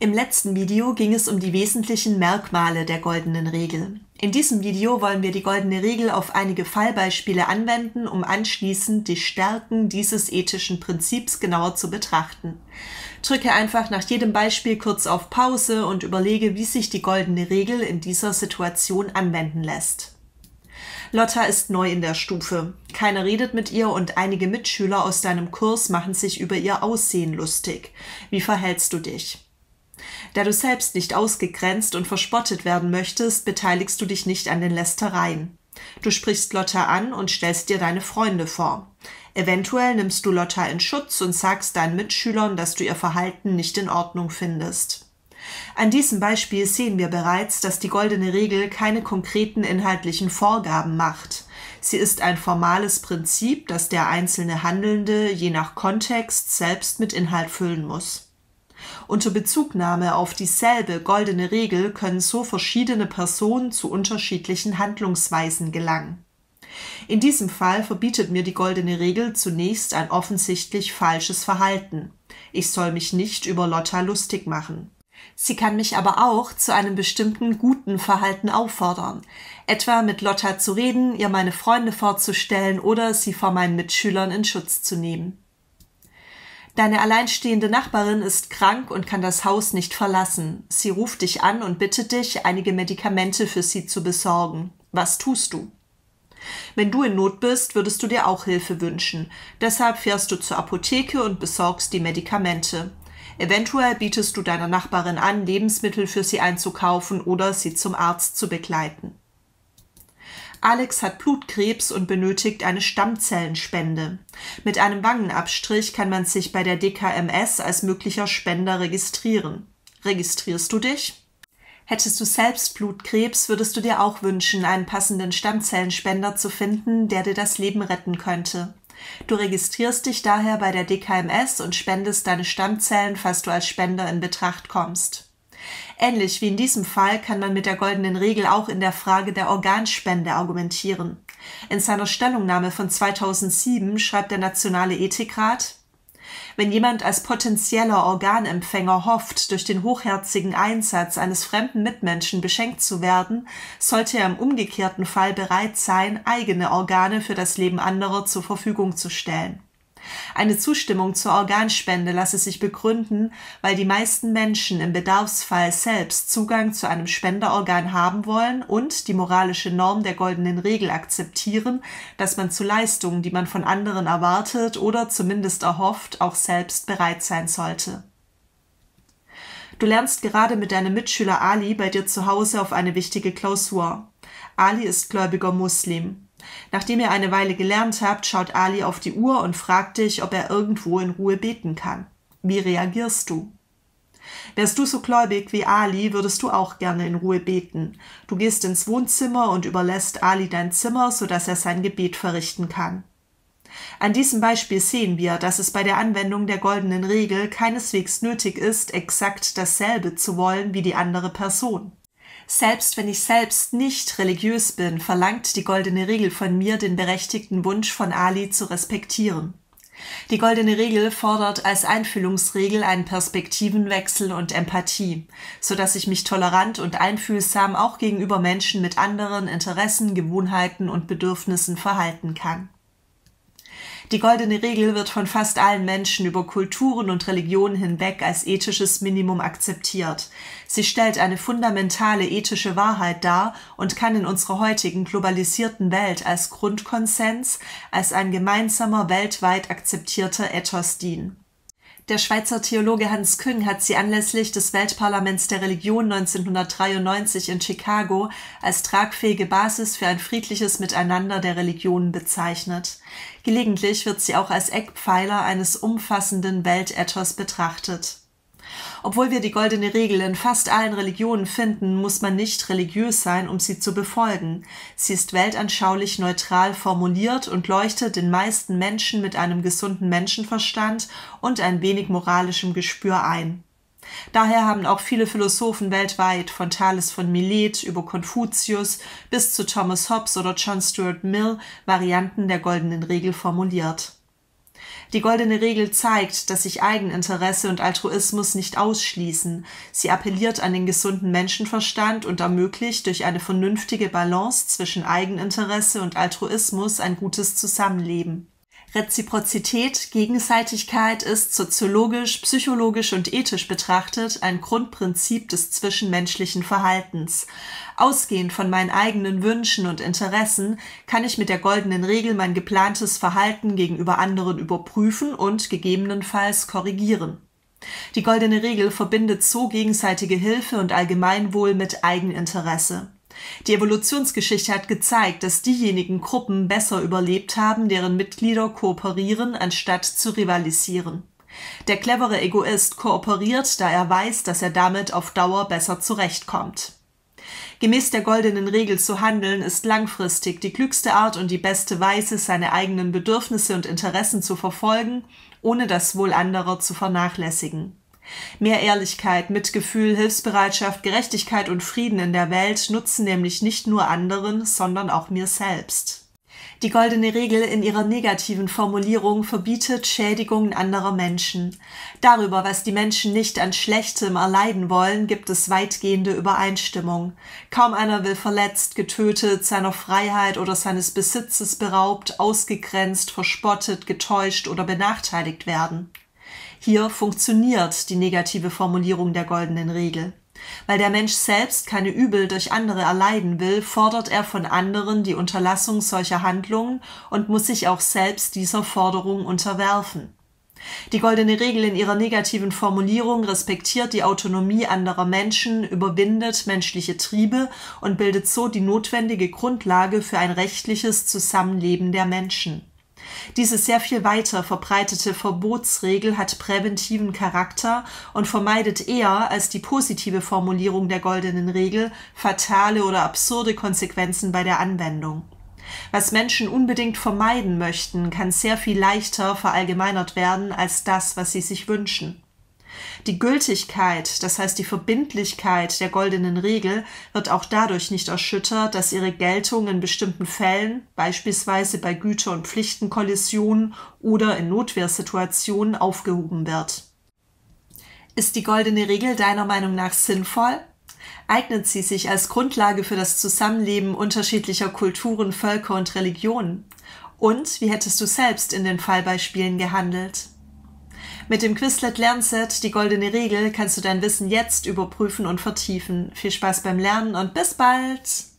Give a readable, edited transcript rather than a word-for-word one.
Im letzten Video ging es um die wesentlichen Merkmale der goldenen Regel. In diesem Video wollen wir die goldene Regel auf einige Fallbeispiele anwenden, um anschließend die Stärken dieses ethischen Prinzips genauer zu betrachten. Drücke einfach nach jedem Beispiel kurz auf Pause und überlege, wie sich die goldene Regel in dieser Situation anwenden lässt. Lotta ist neu in der Stufe. Keiner redet mit ihr und einige Mitschüler aus deinem Kurs machen sich über ihr Aussehen lustig. Wie verhältst du dich? Da du selbst nicht ausgegrenzt und verspottet werden möchtest, beteiligst du dich nicht an den Lästereien. Du sprichst Lotta an und stellst dir deine Freunde vor. Eventuell nimmst du Lotta in Schutz und sagst deinen Mitschülern, dass du ihr Verhalten nicht in Ordnung findest. An diesem Beispiel sehen wir bereits, dass die goldene Regel keine konkreten inhaltlichen Vorgaben macht. Sie ist ein formales Prinzip, das der einzelne Handelnde je nach Kontext selbst mit Inhalt füllen muss. Unter Bezugnahme auf dieselbe goldene Regel können so verschiedene Personen zu unterschiedlichen Handlungsweisen gelangen. In diesem Fall verbietet mir die goldene Regel zunächst ein offensichtlich falsches Verhalten. Ich soll mich nicht über Lotta lustig machen. Sie kann mich aber auch zu einem bestimmten guten Verhalten auffordern, etwa mit Lotta zu reden, ihr meine Freunde vorzustellen oder sie vor meinen Mitschülern in Schutz zu nehmen. Deine alleinstehende Nachbarin ist krank und kann das Haus nicht verlassen. Sie ruft dich an und bittet dich, einige Medikamente für sie zu besorgen. Was tust du? Wenn du in Not bist, würdest du dir auch Hilfe wünschen. Deshalb fährst du zur Apotheke und besorgst die Medikamente. Eventuell bietest du deiner Nachbarin an, Lebensmittel für sie einzukaufen oder sie zum Arzt zu begleiten. Alex hat Blutkrebs und benötigt eine Stammzellenspende. Mit einem Wangenabstrich kann man sich bei der DKMS als möglicher Spender registrieren. Registrierst du dich? Hättest du selbst Blutkrebs, würdest du dir auch wünschen, einen passenden Stammzellenspender zu finden, der dir das Leben retten könnte. Du registrierst dich daher bei der DKMS und spendest deine Stammzellen, falls du als Spender in Betracht kommst. Ähnlich wie in diesem Fall kann man mit der goldenen Regel auch in der Frage der Organspende argumentieren. In seiner Stellungnahme von 2007 schreibt der Nationale Ethikrat: Wenn jemand als potenzieller Organempfänger hofft, durch den hochherzigen Einsatz eines fremden Mitmenschen beschenkt zu werden, sollte er im umgekehrten Fall bereit sein, eigene Organe für das Leben anderer zur Verfügung zu stellen. Eine Zustimmung zur Organspende lasse sich begründen, weil die meisten Menschen im Bedarfsfall selbst Zugang zu einem Spenderorgan haben wollen und die moralische Norm der goldenen Regel akzeptieren, dass man zu Leistungen, die man von anderen erwartet oder zumindest erhofft, auch selbst bereit sein sollte. Du lernst gerade mit deinem Mitschüler Ali bei dir zu Hause auf eine wichtige Klausur. Ali ist gläubiger Muslim. Nachdem ihr eine Weile gelernt habt, schaut Ali auf die Uhr und fragt dich, ob er irgendwo in Ruhe beten kann. Wie reagierst du? Wärst du so gläubig wie Ali, würdest du auch gerne in Ruhe beten. Du gehst ins Wohnzimmer und überlässt Ali dein Zimmer, sodass er sein Gebet verrichten kann. An diesem Beispiel sehen wir, dass es bei der Anwendung der goldenen Regel keineswegs nötig ist, exakt dasselbe zu wollen wie die andere Person. Selbst wenn ich selbst nicht religiös bin, verlangt die goldene Regel von mir, den berechtigten Wunsch von Ali zu respektieren. Die goldene Regel fordert als Einfühlungsregel einen Perspektivenwechsel und Empathie, sodass ich mich tolerant und einfühlsam auch gegenüber Menschen mit anderen Interessen, Gewohnheiten und Bedürfnissen verhalten kann. Die goldene Regel wird von fast allen Menschen über Kulturen und Religionen hinweg als ethisches Minimum akzeptiert. Sie stellt eine fundamentale ethische Wahrheit dar und kann in unserer heutigen globalisierten Welt als Grundkonsens, als ein gemeinsamer, weltweit akzeptierter Ethos dienen. Der Schweizer Theologe Hans Küng hat sie anlässlich des Weltparlaments der Religion 1993 in Chicago als tragfähige Basis für ein friedliches Miteinander der Religionen bezeichnet. Gelegentlich wird sie auch als Eckpfeiler eines umfassenden Weltethos betrachtet. Obwohl wir die goldene Regel in fast allen Religionen finden, muss man nicht religiös sein, um sie zu befolgen. Sie ist weltanschaulich neutral formuliert und leuchtet den meisten Menschen mit einem gesunden Menschenverstand und ein wenig moralischem Gespür ein. Daher haben auch viele Philosophen weltweit, von Thales von Milet über Konfuzius bis zu Thomas Hobbes oder John Stuart Mill, Varianten der goldenen Regel formuliert. Die goldene Regel zeigt, dass sich Eigeninteresse und Altruismus nicht ausschließen. Sie appelliert an den gesunden Menschenverstand und ermöglicht durch eine vernünftige Balance zwischen Eigeninteresse und Altruismus ein gutes Zusammenleben. Reziprozität, Gegenseitigkeit ist soziologisch, psychologisch und ethisch betrachtet ein Grundprinzip des zwischenmenschlichen Verhaltens. Ausgehend von meinen eigenen Wünschen und Interessen kann ich mit der goldenen Regel mein geplantes Verhalten gegenüber anderen überprüfen und gegebenenfalls korrigieren. Die goldene Regel verbindet so gegenseitige Hilfe und Allgemeinwohl mit Eigeninteresse. Die Evolutionsgeschichte hat gezeigt, dass diejenigen Gruppen besser überlebt haben, deren Mitglieder kooperieren, anstatt zu rivalisieren. Der clevere Egoist kooperiert, da er weiß, dass er damit auf Dauer besser zurechtkommt. Gemäß der goldenen Regel zu handeln, ist langfristig die klügste Art und die beste Weise, seine eigenen Bedürfnisse und Interessen zu verfolgen, ohne das Wohl anderer zu vernachlässigen. Mehr Ehrlichkeit, Mitgefühl, Hilfsbereitschaft, Gerechtigkeit und Frieden in der Welt nutzen nämlich nicht nur anderen, sondern auch mir selbst. Die goldene Regel in ihrer negativen Formulierung verbietet Schädigungen anderer Menschen. Darüber, was die Menschen nicht an Schlechtem erleiden wollen, gibt es weitgehende Übereinstimmung. Kaum einer will verletzt, getötet, seiner Freiheit oder seines Besitzes beraubt, ausgegrenzt, verspottet, getäuscht oder benachteiligt werden. Hier funktioniert die negative Formulierung der goldenen Regel. Weil der Mensch selbst keine Übel durch andere erleiden will, fordert er von anderen die Unterlassung solcher Handlungen und muss sich auch selbst dieser Forderung unterwerfen. Die goldene Regel in ihrer negativen Formulierung respektiert die Autonomie anderer Menschen, überwindet menschliche Triebe und bildet so die notwendige Grundlage für ein rechtliches Zusammenleben der Menschen. Diese sehr viel weiter verbreitete Verbotsregel hat präventiven Charakter und vermeidet eher als die positive Formulierung der goldenen Regel fatale oder absurde Konsequenzen bei der Anwendung. Was Menschen unbedingt vermeiden möchten, kann sehr viel leichter verallgemeinert werden als das, was sie sich wünschen. Die Gültigkeit, das heißt die Verbindlichkeit der goldenen Regel, wird auch dadurch nicht erschüttert, dass ihre Geltung in bestimmten Fällen, beispielsweise bei Güter- und Pflichtenkollisionen oder in Notwehrsituationen, aufgehoben wird. Ist die goldene Regel deiner Meinung nach sinnvoll? Eignet sie sich als Grundlage für das Zusammenleben unterschiedlicher Kulturen, Völker und Religionen? Und wie hättest du selbst in den Fallbeispielen gehandelt? Mit dem Quizlet Lernset, die goldene Regel, kannst du dein Wissen jetzt überprüfen und vertiefen. Viel Spaß beim Lernen und bis bald!